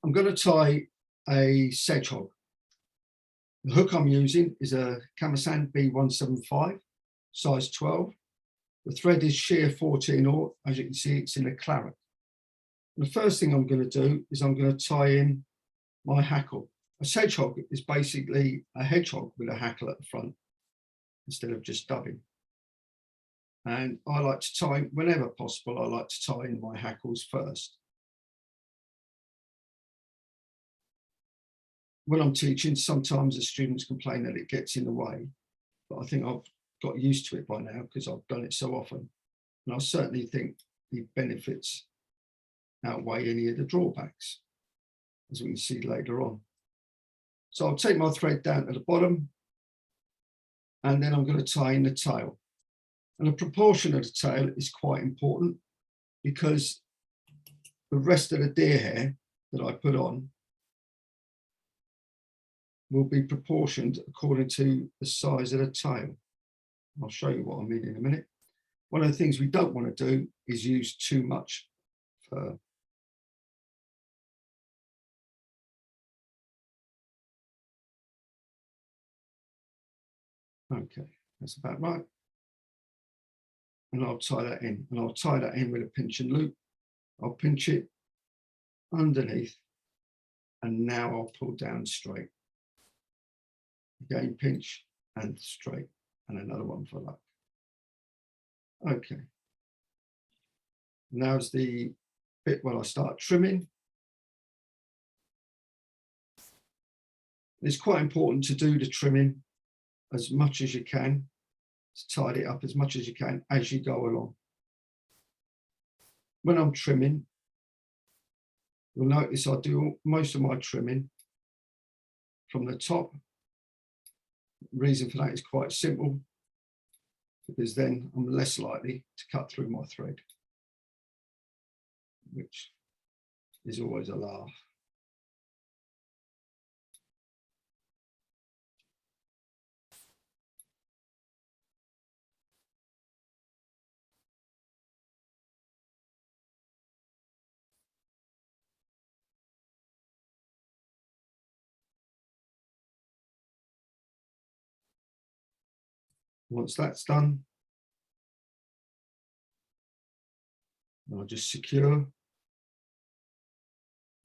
I'm going to tie a Sedgehog. The hook I'm using is a Kamasan B175, size 12. The thread is shear 14 or, as you can see, it's in a claret. And the first thing I'm going to do is I'm going to tie in my hackle. A Sedgehog is basically a hedgehog with a hackle at the front instead of just dubbing. And I like to tie, whenever possible, I like to tie in my hackles first. When I'm teaching, sometimes the students complain that it gets in the way, but I think I've got used to it by now because I've done it so often. And I certainly think the benefits outweigh any of the drawbacks, as we can see later on. So I'll take my thread down to the bottom, and then I'm going to tie in the tail. And the proportion of the tail is quite important because the rest of the deer hair that I put on will be proportioned according to the size of the tail. I'll show you what I mean in a minute. One of the things we don't want to do is use too much fur. Okay, that's about right. And I'll tie that in, and I'll tie that in with a pinch and loop. I'll pinch it underneath, and now I'll pull down straight. Again, pinch and straight, and another one for luck. Okay. Now's the bit where I start trimming. It's quite important to do the trimming as much as you can, to tidy it up as much as you can as you go along. When I'm trimming, you'll notice I do most of my trimming from the top. The reason for that is quite simple, because then I'm less likely to cut through my thread, which is always a laugh. Once that's done, I'll just secure.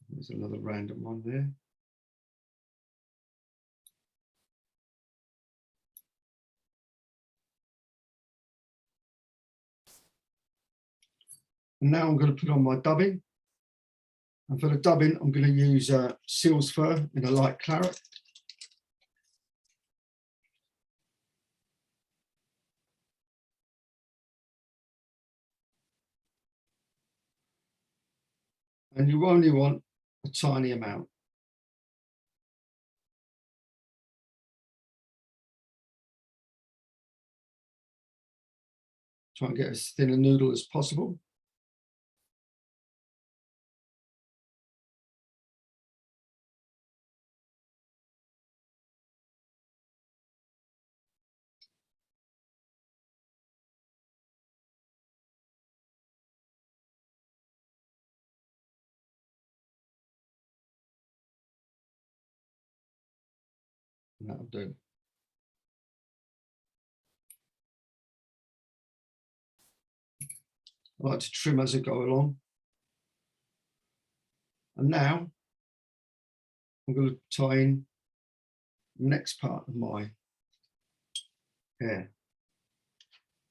There's another random one there. And now I'm going to put on my dubbing. And for the dubbing, I'm going to use seal's fur in a light claret. And you only want a tiny amount. Try and get as thin a noodle as possible. And that'll do. I like to trim as I go along. And now I'm going to tie in the next part of my hair.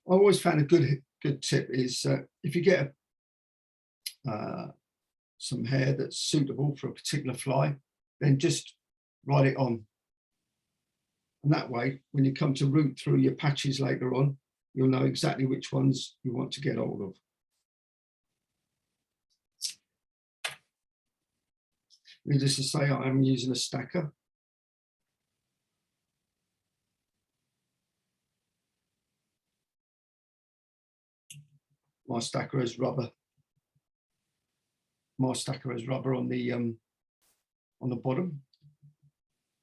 I always found a good tip is if you get some hair that's suitable for a particular fly, then just write it on. And that way, when you come to root through your patches later on, you'll know exactly which ones you want to get hold of. Needless to say, I am using a stacker. My stacker has rubber. My stacker has rubber on the bottom,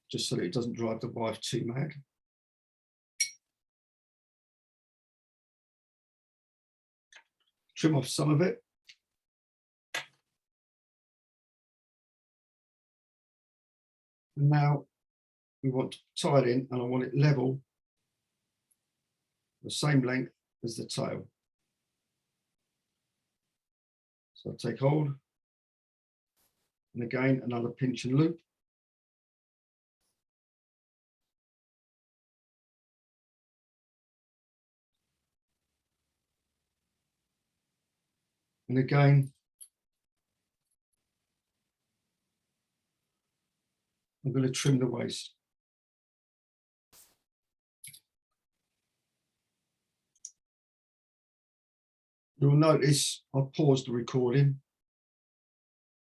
just so that it doesn't drive the wife too mad. Trim off some of it. And now we want to tie it in, and I want it level, the same length as the tail. So I'll take hold, and again another pinch and loop. And again, I'm going to trim the waist. You'll notice I paused the recording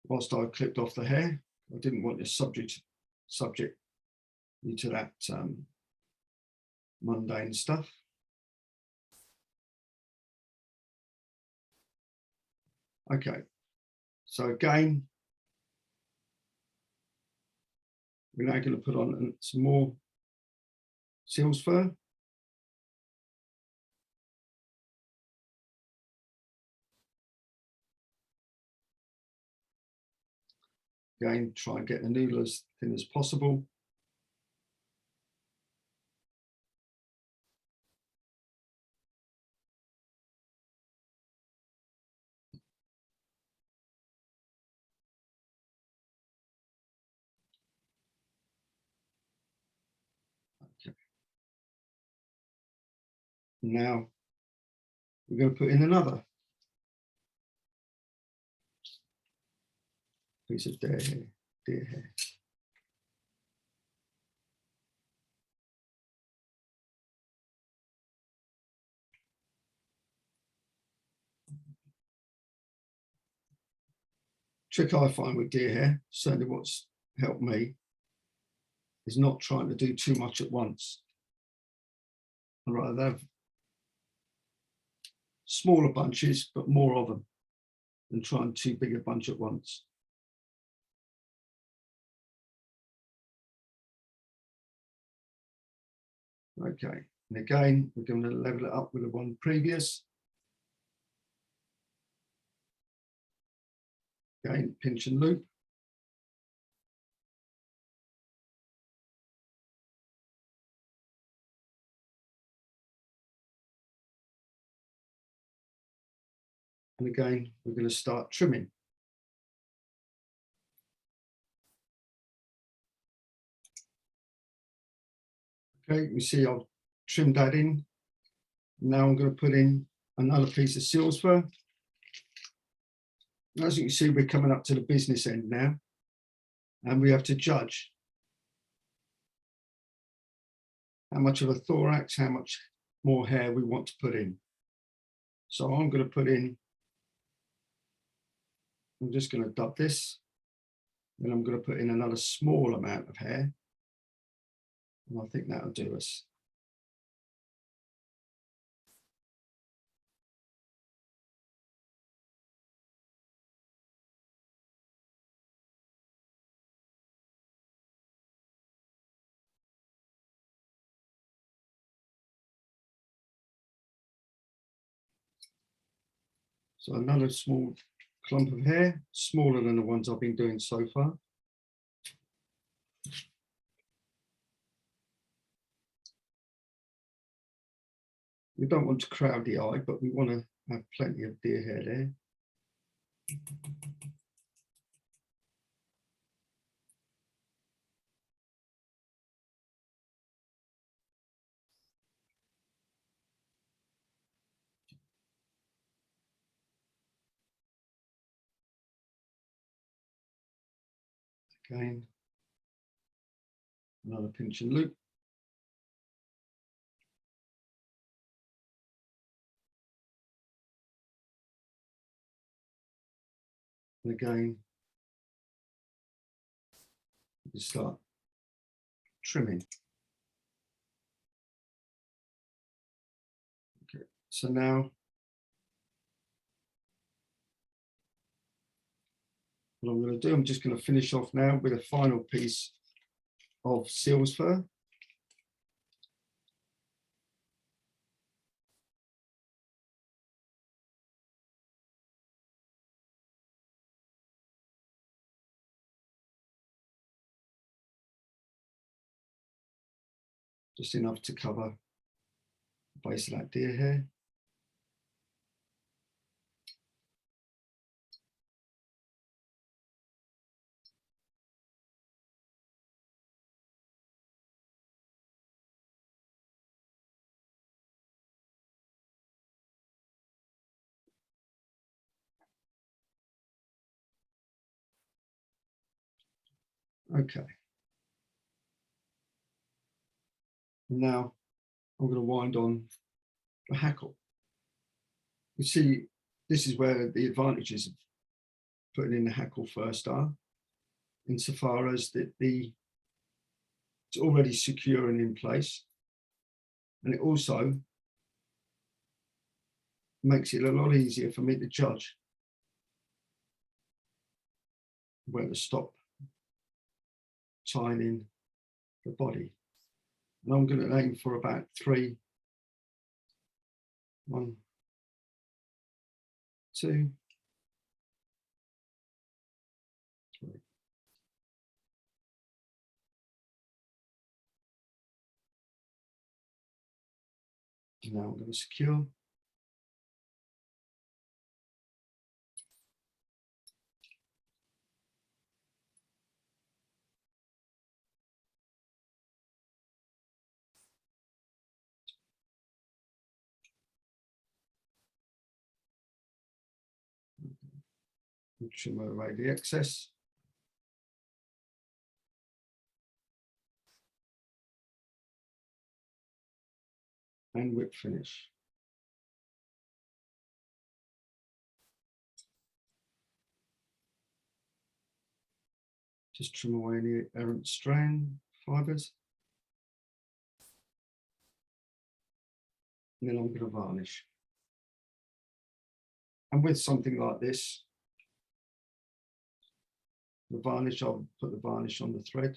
whilst I clipped off the hair. I didn't want this subject you to that mundane stuff. Okay, so again, we're now going to put on some more seal's fur. Again, try and get the needle as thin as possible. Okay. Now we're going to put in another piece of deer hair. Trick I find with deer hair, certainly what's helped me, is not trying to do too much at once. I'd rather have smaller bunches, but more of them, than trying too big a bunch at once. Okay, and again, we're going to level it up with the one previous. Again, pinch and loop. And again, we're going to start trimming. Okay, you see I've trimmed that in. Now I'm going to put in another piece of seal's fur. As you can see, we're coming up to the business end now, and we have to judge how much of a thorax, how much more hair we want to put in. So I'm going to put in, I'm just going to dub this, then I'm going to put in another small amount of hair, and I think that'll do us. So another small clump of hair, smaller than the ones I've been doing so far. We don't want to crowd the eye, but we want to have plenty of deer hair there. Again, another pinch and loop. And again, you start trimming. Okay, so now what I'm going to do, I'm just going to finish off now with a final piece of seal's fur. just enough to cover the base of that deer hair. Okay. Now I'm going to wind on the hackle. You see, this is where the advantages of putting in the hackle first are, insofar as that it's already secure and in place, and it also makes it a lot easier for me to judge where to stop tying in the body. And I'm going to aim for about 3, 1, 2, 3. Now I'm going to secure. Trim away the excess. And whip finish. Just trim away any errant strand fibers. And then I'm going to varnish. And with something like this, the varnish, I'll put the varnish on the thread.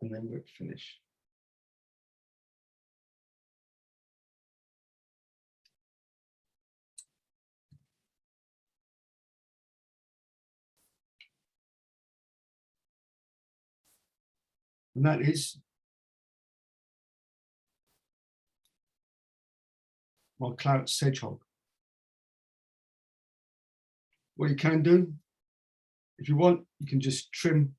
And then whip finish. And that is my Claret Sedgehog. What you can do, if you want, you can just trim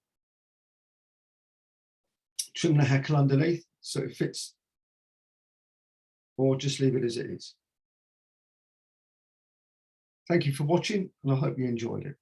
the hackle underneath so it fits, or just leave it as it is. Thank you for watching, and I hope you enjoyed it.